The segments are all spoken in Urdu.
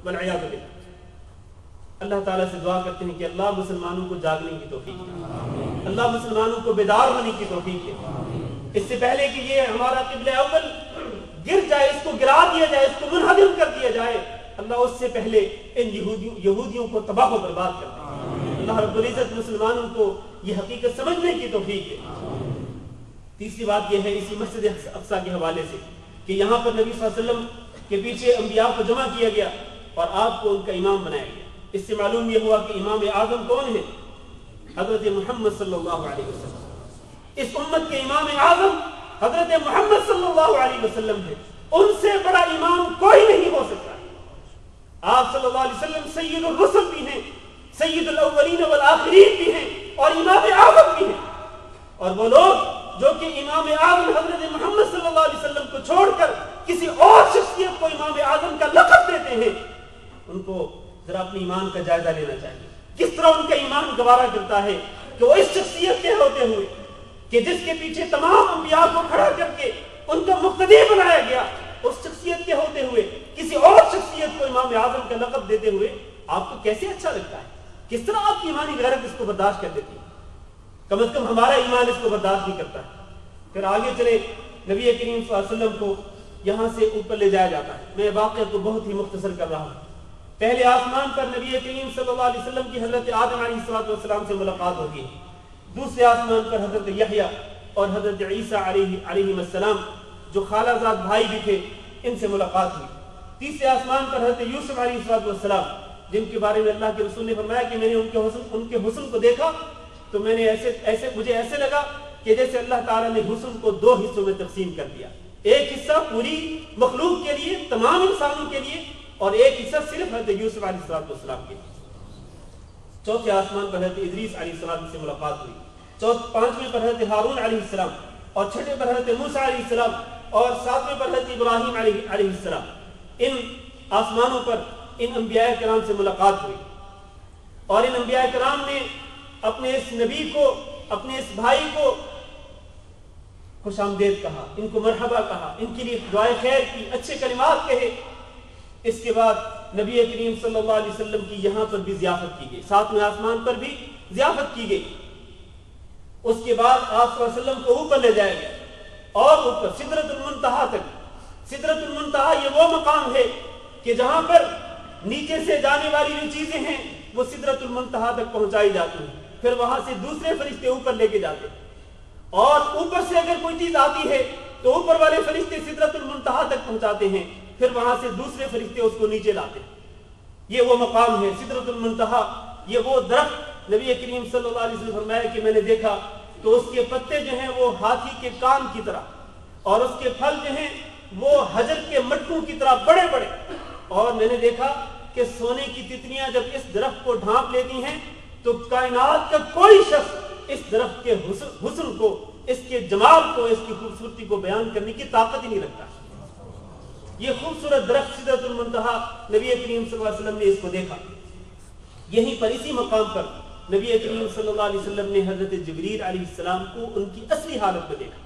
والعیاذ باللہ۔ اللہ تعالیٰ سے دعا کرتے ہیں کہ اللہ مسلمانوں کو جاگنے کی توفیق دے، اللہ مسلمانوں کو بیدار ہونے کی توفیق دے۔ اس سے پہلے کہ یہ ہمارا قبلہ اول گر جائے، اس کو گرا دیا جائے، اس کو منہدم کر دیا جائے، اللہ اس سے پہلے ان یہودیوں کو تباہ و برباد کر دے۔ اللہ رب العزت مسلمانوں کو یہ حقیقت سمجھنے کی توفیق دے۔ تیسری بات یہ ہے اسی مسجد اقصیٰ کے حوالے سے کہ یہاں پر نبی صلی اللہ علیہ وسلم کے پیچھے انبیاء کو جمع کیا گیا اور آپ کو ان کا امام بنایا گیا۔ اس سے معلوم یہ ہوا کہ امام اعظم کون ہے؟ حضرت محمد صلی اللہ علیہ وسلم۔ اس امت کے امام اعظم حضرت محمد صلی اللہ علیہ وسلم ہے، ان سے بڑا امام کوئی نہیں ہو سکتا۔ آپ صلی اللہ علیہ وسلم سید الرسل بھی ہیں، سید الاولین والآخرین بھی ہیں اور امام اعظم بھی ہیں۔ اور وہ لوگ جو کہ امام اعظم حضرت محمد صلی اللہ علیہ وسلم کو چھوڑ کر کسی اور شخصیت کو امام اعظم کا لقب دیتے ہیں، ان کو ذرا اپنی ایمان کا جائزہ لینا چاہیے۔ کس طرح ان کا ایمان گوارا کرتا ہے کہ وہ اس شخصیت کے ہوتے ہوئے کہ جس کے پیچھے تمام انبیاء کو کھڑا کر کے ان کا مقتدی بنایا گیا، اس شخصیت کے ہوتے ہوئے کسی اور شخصیت کو امام اعظم کا لقب دیتے ہوئے آپ کو کیسے اچھا لگتا ہے؟ کس طرح آپ کی ایمانی غیرت اس کو برداشت کر دیتی ہے؟ کم از کم ہمارا ایمان اس کو برداشت نہیں کرتا ہے۔ پھر آگے چلے، نبی کریم صلی اللہ علیہ وسلم کو یہاں سے اوپر لے جایا جاتا ہے۔ میں واقعہ کو بہت ہی مختصر کر رہا ہوں۔ پہلے آسمان پر نبی کریم صلی اللہ علیہ وسلم کی حضرت آدم علیہ السلام سے ملاقات ہوتی ہے۔ دوسرے آسمان پر حضرت یحییٰ اور حضرت عیسیٰ علیہ السلام جو خالہ زاد بھائی بھی تھے، ان سے ملاقات ہوئی۔ تیسرے آسمان پر حضرت یوسف علیہ السلام جن کے بارے میں اللہ کے رسول نے فرمایا کہ میں نے ان کے حسن کو دیکھا تو میں نے مجھے ایسے لگا کہ جیسے اللہ تعالیٰ نے حسن کو دو حصوں میں تقسیم کر دیا، ایک حصہ پوری مخلوق کے لیے، تمام انسانوں کے لیے، اور ایک حصہ صرف حضرت یوسف علیہ السلام کے لیے۔ چوتھے آسمان پر حضرت ادریس علیہ السلام سے ملاقات ہوئی۔ پانچویں پر حضرت ہارون علیہ السلام، اور چھٹے پر حضرت موسیٰ علیہ السلام، اور ساتویں پر حضرت ابراہیم علیہ السلام۔ ان آسمانوں پر ان انبیاء کرام سے ملاقات ہوئی اور ان انبیاء کرام نے اپنے اس نبی کو، اپنے اس بھائی کو خوش آمدید کہا، ان کو مرحبا کہا، ان کے لیے دعائے خیر کی، اچھے کلمات کہے۔ اس کے بعد نبی کریم صلی اللہ علیہ وسلم کی یہاں پر بھی ضیافت کی گئی، ساتویں آسمان پر بھی ضیافت کی گئی۔ اس کے بعد آپ صلی اللہ علیہ وسلم کو اوپر لے جایا گیا اور اوپر سدرۃ المنتہا تک۔ سدرۃ المنتہا یہ وہ مقام ہے کہ جہاں پر نیچے سے جانے والی جو چیزیں ہیں وہ سدرۃ المنتہا تک پہنچائی جاتی ہیں، پھر وہاں سے دوسرے فرشتے اوپر لے کے جاتے ہیں، اور اوپر سے اگر کوئی چیز آتی ہے تو اوپر والے فرشتے سدرۃ المنتہا تک پہنچاتے ہیں، پھر وہاں سے دوسرے فرشتے اس کو نیچے لاتے ہیں۔ یہ وہ مقام ہے سدرۃ المنتہا، یہ وہ درخت نبی کریم صلی اللہ علیہ وسلم فرمایا کہ میں نے دیکھا تو اس کے پتے جو ہیں وہ ہاتھی کے کان کی طرح اور اس کے پھل جو ہیں وہ حجر کے مٹکوں کی طرح بڑے بڑے، اور میں نے دیکھا کہ سونے کی تتلیاں جب اس درخت کو ڈھانپ لیتی ہیں تو کائنات کا کوئی شخص اس درخت کے حسن کو، اس کے جمال کو، اس کی خوبصورتی کو بیان کرنے کی طاقت ہی نہیں رکھتا۔ یہ خوبصورت درخت سدرۃ المنتہا نبی کریم صلی اللہ علیہ وسلم نے اس کو دیکھا۔ یہیں پر اسی مقام پر نبی کریم صلی اللہ علیہ وسلم نے حضرت جبریل علیہ السلام کو ان کی اصلی حالت میں دیکھا۔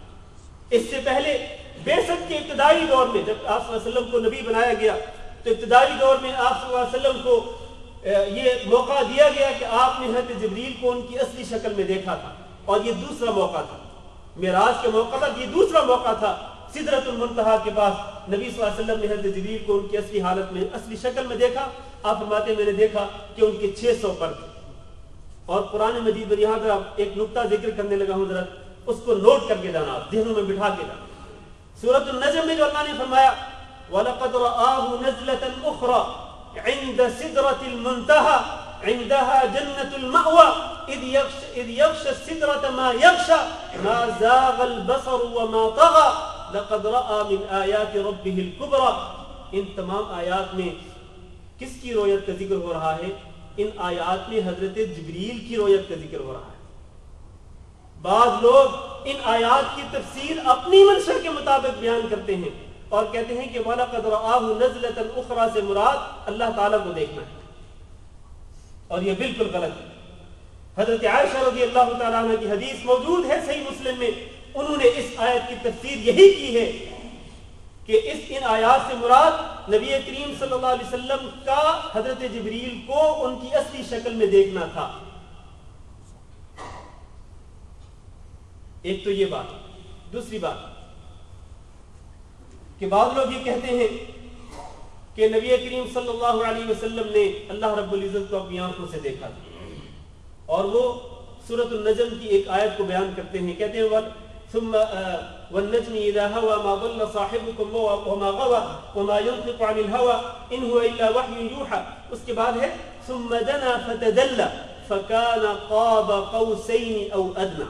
اس سے پہلے بعثت کے ابتدائی دور میں جب آپ صلی اللہ علیہ وسلم کو نبی بنایا گیا تو ابتدائی دور میں آپ صلی اللہ علیہ وسلم کو یہ موقع دیا گیا کہ آپ نے حضرت جبریل کو ان کی اصلی شکل میں دیکھا تھا، اور یہ دوسرا موقع تھا، معراج کے موقع تھا، یہ دوسرا موقع تھا۔ سدرۃ المنتہا کے پاس نبی صلی اللہ علیہ وسلم نے حضرت جبریل کو ان کی اصلی حالت میں، اصلی شکل میں دیکھا۔ آپ فرماتے ہیں میں نے دیکھا کہ ان کے 600 پر تھے، اور قرآن مجید میں یہاں پر ایک نقطہ ذکر کرنے لگا ہوں، ذرا اس کو نوٹ کر کے جانا، ذہنوں میں بٹھا کے جانا۔ سورۃ النجم میں جو اللہ نے فرمایا وَلَقَدْ رَآهُ نَزْلَةً أُخْرَى عِنْدَ سِدْرَةِ الْمُنْتَهَى عِنْدَهَا جَنَّةُ الْمَأْوَى إِذْ يَغْشَى السِّدْرَةَ مَا يَغْشَى مَا زَاغَ الْبَصَرُ وَمَا طَغَى لَقَدْ رَآى مِنْ آيَاتِ رَبِّهِ الْكُبْرَى۔ ان تمام آیات میں کس کی رویت کا ذکر ہو رہا ہے؟ ان آیات میں حضرت جبریل کی رویت کا ذکر ہو رہا ہے۔ بعض لوگ ان آیات کی تفسیر اپنی منشا کے مطابق بیان کرتے ہیں اور کہتے ہیں کہ وَلَقَدْ رَآهُ نَزْلَةً أُخْرَى سے مراد اللہ تعالیٰ کو دیکھنا ہے، اور یہ بالکل غلط ہے۔ حضرت عائشہ رضی اللہ تعالیٰ عنہ کی حدیث موجود ہے صحیح مسلم میں، انہوں نے اس آیت کی تفسیر یہی کی ہے کہ ان آیات سے مراد نبی کریم صلی اللہ علیہ وسلم کا حضرت جبریل کو ان کی اصلی شکل میں دیکھنا تھا. ایک تو یہ بات. دوسری بات کہ بعض لوگ یہ کہتے ہیں کہ نبی کریم صلی اللہ علیہ وسلم نے اللہ رب العزت کو اپنی آنکھوں سے دیکھا تھا, اور وہ سورۃ النجم کی ایک آیت کو بیان کرتے ہیں. کہتے ہیں ثم والنجم اذا هوى ما ضل صاحبكم وما غوى وما ينطق عن الهوى ان هو الا وحي يوحى. اس کے بعد ہے ثم دنا فتدلى فكان قاب قوسين او ادنى,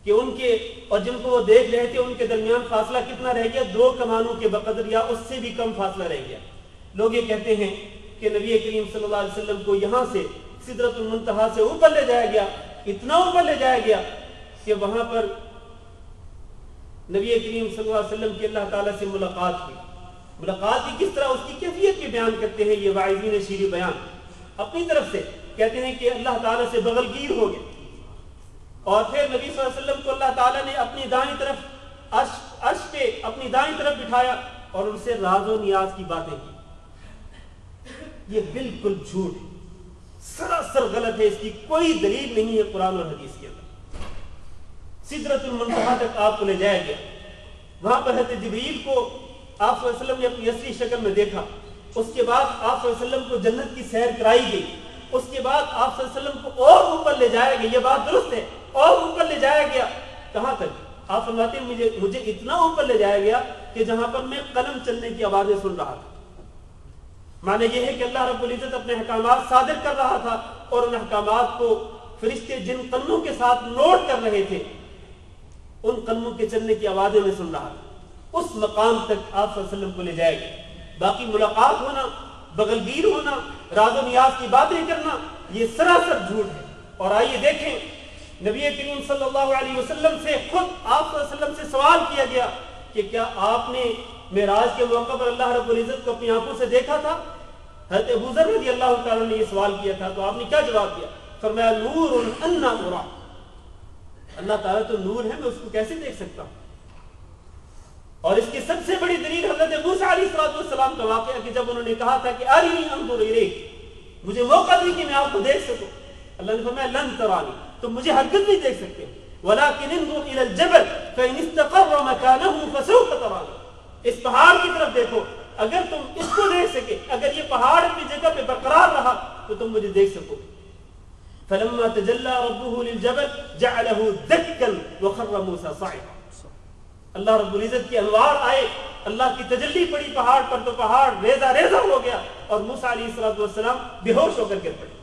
کہ ان کے اور جن کو وہ دیکھ رہے تھے ان کے درمیان فاصلہ کتنا رہ گیا؟ 2 کمانوں کے بقدر یا اس سے بھی کم فاصلہ رہ گیا. لوگ یہ کہتے ہیں کہ نبی کریم صلی اللہ علیہ وسلم کو یہاں سے سدرۃ المنتہا سے اوپر لے جایا گیا, اتنا اوپر لے جایا گیا کہ وہاں پر نبی کریم صلی اللہ علیہ وسلم کی اللہ تعالیٰ سے ملاقات ہوئی. ملاقات کی کس طرح, اس کی کیفیت بھی بیان کرتے ہیں یہ واعظین شیریں بیان اپنی طرف سے. کہتے ہیں کہ اللہ تعالیٰ سے بغل گیر ہو گئے, اور پھر نبی صلی اللہ علیہ وسلم کو اللہ تعالیٰ نے اپنی دائیں طرف عرش پہ اپنی دائیں طرف بٹھایا اور ان سے راز و نیاز کی باتیں کی. یہ بالکل جھوٹ ہے, سراسر غلط ہے, اس کی کوئی دلیل نہیں ہے قرآن اور حدیث کے اندر. سدرۃ المنتہا تک آپ کو لے جایا گیا, وہاں پر حضرت جبریل کو آپ صلی اللہ علیہ وسلم نے اپنی اصلی شکل میں دیکھا. اس کے بعد آپ صلی اللہ علیہ وسلم کو جنت کی سیر کرائی گئی. اس کے بعد آپ صلی اللہ علیہ وسلم کو اور اوپر لے جایا گیا. یہ بات درست ہے, اور اوپر لے جایا گیا. کہاں تک؟ آپ فرماتے ہیں مجھے اتنا اوپر لے جایا گیا کہ جہاں پر میں قلم چلنے کی آوازیں سن رہا تھا. معنی یہ ہے کہ اللہ رب العزت اپنے احکامات صادر کر رہا تھا, اور ان احکامات کو فرشتے جن قلموں کے ساتھ نوٹ کر رہے تھے ان قلموں کے چلنے کی آوازیں میں سن رہا تھا. اس مقام تک آپ صلی اللہ علیہ وسلم کو لے جائے گا. باقی ملاقات ہونا, بغلگیر ہونا, راز و نیاز کی باتیں کرنا, یہ سراسر جھوٹ ہے. اور آئیے دیکھیں, نبی کریم صلی اللہ علیہ وسلم سے خود آپ صلی اللہ علیہ وسلم سے سوال کیا گیا کہ کیا آپ نے معراج کے موقع پر اللہ رب العزت کو اپنی آنکھوں سے دیکھا تھا؟ حضرت ابو ذر رضی اللہ تعالیٰ نے یہ سوال کیا تھا, تو آپ نے کیا جواب دیا؟ فرمایا نور انا ارا, اللہ تعالیٰ تو نور ہے, میں اس کو کیسے دیکھ سکتا ہوں. اور اس کی سب سے بڑی دلیل حضرت موسیٰ علیہ السلام کا واقعہ کہ جب انہوں نے کہا تھا کہ ارنی انظر الیک, مجھے موقع دی کہ میں آپ کو دیکھ سکوں. اللہ نے فرمایا لن ترانی, تم مجھے ہرگز نہیں دیکھ سکتے, ولکن انظر الی الجبل فإن استقر مكانه فسوف ترانی. اس پہاڑ کی طرف دیکھو, اگر تم اس کو دیکھ سکے, اگر یہ پہاڑ اپنی جگہ پہ برقرار رہا تو تم مجھے دیکھ سکو. فلما تجلى ربه للجبل جعله دكا وخر موسى صاعقا. اللہ رب العزت کی انوار آئے, اللہ کی تجلی پڑی پہاڑ پر تو پہاڑ ریزہ ریزہ ہو گیا, اور موسیٰ علیہ السلام بے ہوش ہو کر گر پڑے.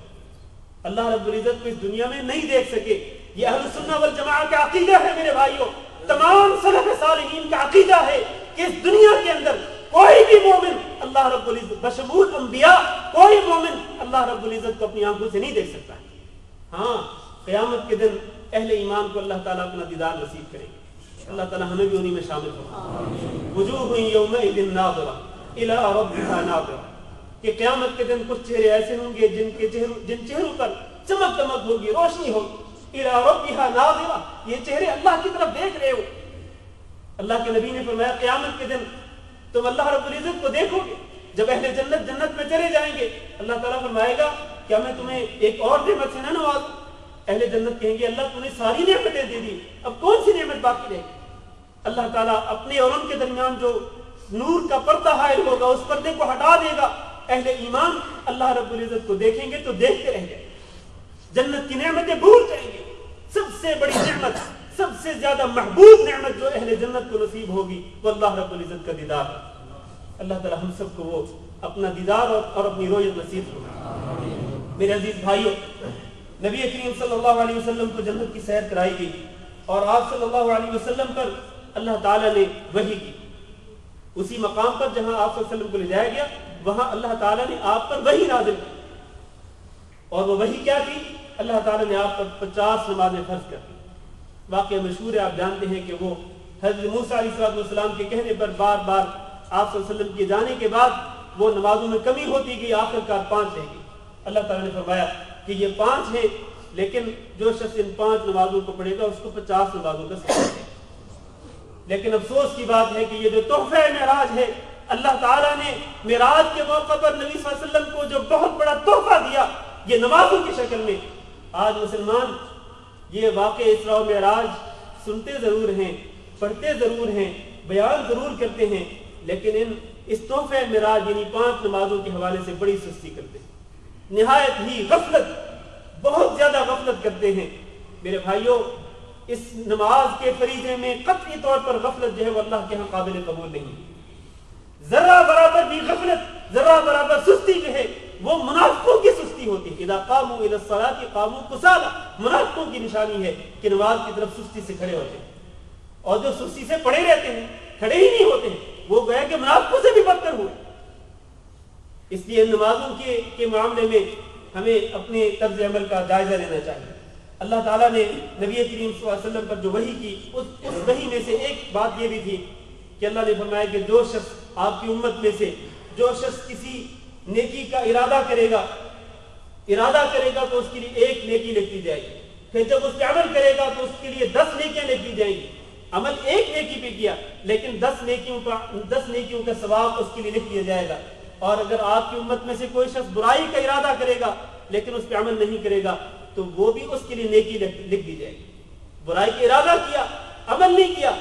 اللہ رب العزت کو اس دنیا میں نہیں دیکھ سکے. یہ اہل السنہ والجماعہ کا عقیدہ ہے میرے بھائیوں, تمام سلف صالحین کا عقیدہ ہے کہ اس دنیا کے اندر کوئی بھی مومن اللہ رب العزت بشمول انبیاء کوئی مومن اللہ رب العزت کو اپنی آنکھوں سے نہیں دیکھ سکتا. ہاں, قیامت کے دن اہل ایمان کو اللہ تعالیٰ اپنا دیدار نصیب کریں گے. اللہ تعالیٰ ہمیں بھی انہی میں شامل فرمائے. وجوہ یومئذ ناظرہ الی ربہا ناظرہ, کہ قیامت کے دن کچھ چہرے ایسے ہوں گے جن چہروں پر چمک دمک ہوگی, روشنی ہوگی. الی ربہا ناظرہ, یہ چہرے اللہ کی طرف دیکھ رہے ہو. اللہ کے نبی نے فرمایا قیامت کے دن تم اللہ رب العزت کو دیکھو گے. جب اہل جنت جنت میں چلے جائیں گے, اللہ تعالیٰ فرمائے گا کیا میں تمہیں ایک اور نعمت سے نہ نوازوں؟ اہل جنت کہیں گے اللہ تو نے ساری نعمتیں دے دی, اب کون سی نعمت باقی رہے گی؟ اللہ تعالیٰ اپنے اور ان کے درمیان جو نور کا پردہ حائل ہوگا اس پردے کو ہٹا دے گا. اہل ایمان اللہ رب العزت کو دیکھیں گے تو دیکھتے رہ جائیں, جنت کی نعمتیں بھول جائیں گے. سب سے بڑی نعمت, سب سے زیادہ محبوب نعمت جو اہل جنت کو نصیب ہوگی وہ اللہ رب العزت کا دیدار ہے. اللہ تعالیٰ ہم سب کو وہ اپنا دیدار اور اپنی رویت نصیب ہوگی. میرے عزیز بھائیوں, نبی کریم صلی اللہ علیہ وسلم کو جنت کی سیر کرائی گئی, اور آپ صلی اللہ علیہ وسلم پر اللہ تعالیٰ نے وحی کی. اسی مقام پر جہاں آپ صلی اللہ علیہ وسلم کو لے جایا گیا وہاں اللہ تعالیٰ نے آپ پر وحی نازل کی. اور وہ وحی کیا تھی؟ اللہ تعالیٰ نے آپ پر 50 نمازیں فرض کر دی. واقعہ مشہور ہے, آپ جانتے ہیں کہ وہ حضرت موسیٰ علیہ السلام کے کہنے پر بار بار آپ صلی اللہ علیہ وسلم کے جانے کے بعد وہ نمازوں میں کمی ہوتی گئی, آخر کار 5 رہ گئی. اللہ تعالیٰ نے فرمایا کہ یہ 5 ہیں, لیکن جو شخص ان 5 نمازوں کو پڑھے گا اس کو 50 نمازوں کا ثواب ہے. لیکن افسوس کی بات ہے کہ یہ جو تحفہ معراج ہے اللہ تعالیٰ نے معراج کے موقع پر نبی صلی اللہ علیہ وسلم کو جو بہت بڑا تحفہ دیا یہ نمازوں کی شکل میں، آج مسلمان یہ واقع اسراء و معراج سنتے ضرور ہیں، پڑھتے ضرور ہیں، بیان ضرور کرتے ہیں، لیکن اس تحفہ معراج یعنی 5 نمازوں کے حوالے سے بڑی سستی کرتے ہیں، نہایت ہی غفلت، بہت زیادہ غفلت کرتے ہیں۔ میرے بھائیوں، اس نماز کے فریضے میں قطعی طور پر غفلت جو ہے وہ اللہ کے ہاں قابل قبول نہیں، ذرہ برابر بھی غفلت، ذرہ برابر سستی جو ہے وہ منافقوں کی سستی ہوتی ہے۔ اذا قاموا الى الصلاة قاموا کسالى، منافقوں کی نشانی ہے کہ نماز کی طرف سستی سے کھڑے ہوتے ہیں، اور جو سستی سے پڑے رہتے ہیں، کھڑے ہی نہیں ہوتے ہیں، وہ گویا کہ منافقوں سے بھی بدتر ہوئے۔ اس لیے نمازوں کے معاملے میں ہمیں اپنے طرز عمل کا جائزہ لینا چاہیے۔ اللہ تعالیٰ نے نبی کریم صلی اللہ علیہ وسلم پر جو وحی کی اس وحی میں سے ایک بات یہ بھی تھی کہ اللہ نے فرمایا کہ جو شخص آپ کی امت میں سے جو شخص کسی نیکی کا ارادہ کرے گا تو اس کے لیے 1 نیکی لکھی جائے گی، پھر جب اس پہ عمل کرے گا تو اس کے لیے 10 نیکیاں لکھی جائیں گی۔ عمل 1 نیکی پہ کیا لیکن 10 نیکیوں کا ثواب اس کے لیے لکھ دیا جائے گا۔ اور اگر آپ کی امت میں سے کوئی شخص برائی کا ارادہ کرے گا لیکن اس پہ عمل نہیں کرے گا تو وہ بھی اس کے لیے نیکی لکھ دی جائے گی۔ برائی کا ارادہ کیا، عمل نہیں کیا،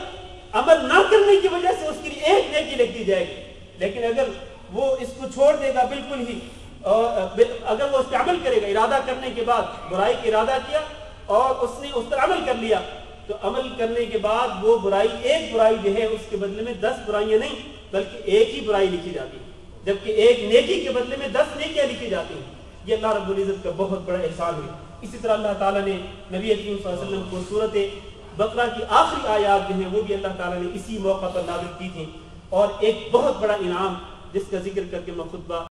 عمل نہ کرنے کی وجہ سے اس کے لیے 1 نیکی لکھ دی جائے گی، لیکن اگر وہ اس کو چھوڑ دے گا بالکل ہی، اگر وہ اس پہ عمل کرے گا، ارادہ کرنے کے بعد برائی کا ارادہ کیا اور اس نے اس پر عمل کر لیا، تو عمل کرنے کے بعد وہ برائی 1 برائی جو ہے اس کے بدلے میں 10 برائیاں نہیں بلکہ 1 ہی برائی لکھی جاتی ہے، جبکہ 1 نیکی کے بدلے میں 10 نیکیاں لکھی جاتی ہیں۔ یہ اللہ رب العزت کا بہت بڑا احسان ہے۔ اسی طرح اللہ تعالیٰ نے نبی کریم صلی اللہ علیہ وسلم کو سورۃ بقرہ کی آخری آیات جو ہیں وہ بھی اللہ تعالیٰ نے اسی موقع پر نازل کی تھیں، اور ایک بہت بڑا انعام جس کا ذکر کر کے میں خطبہ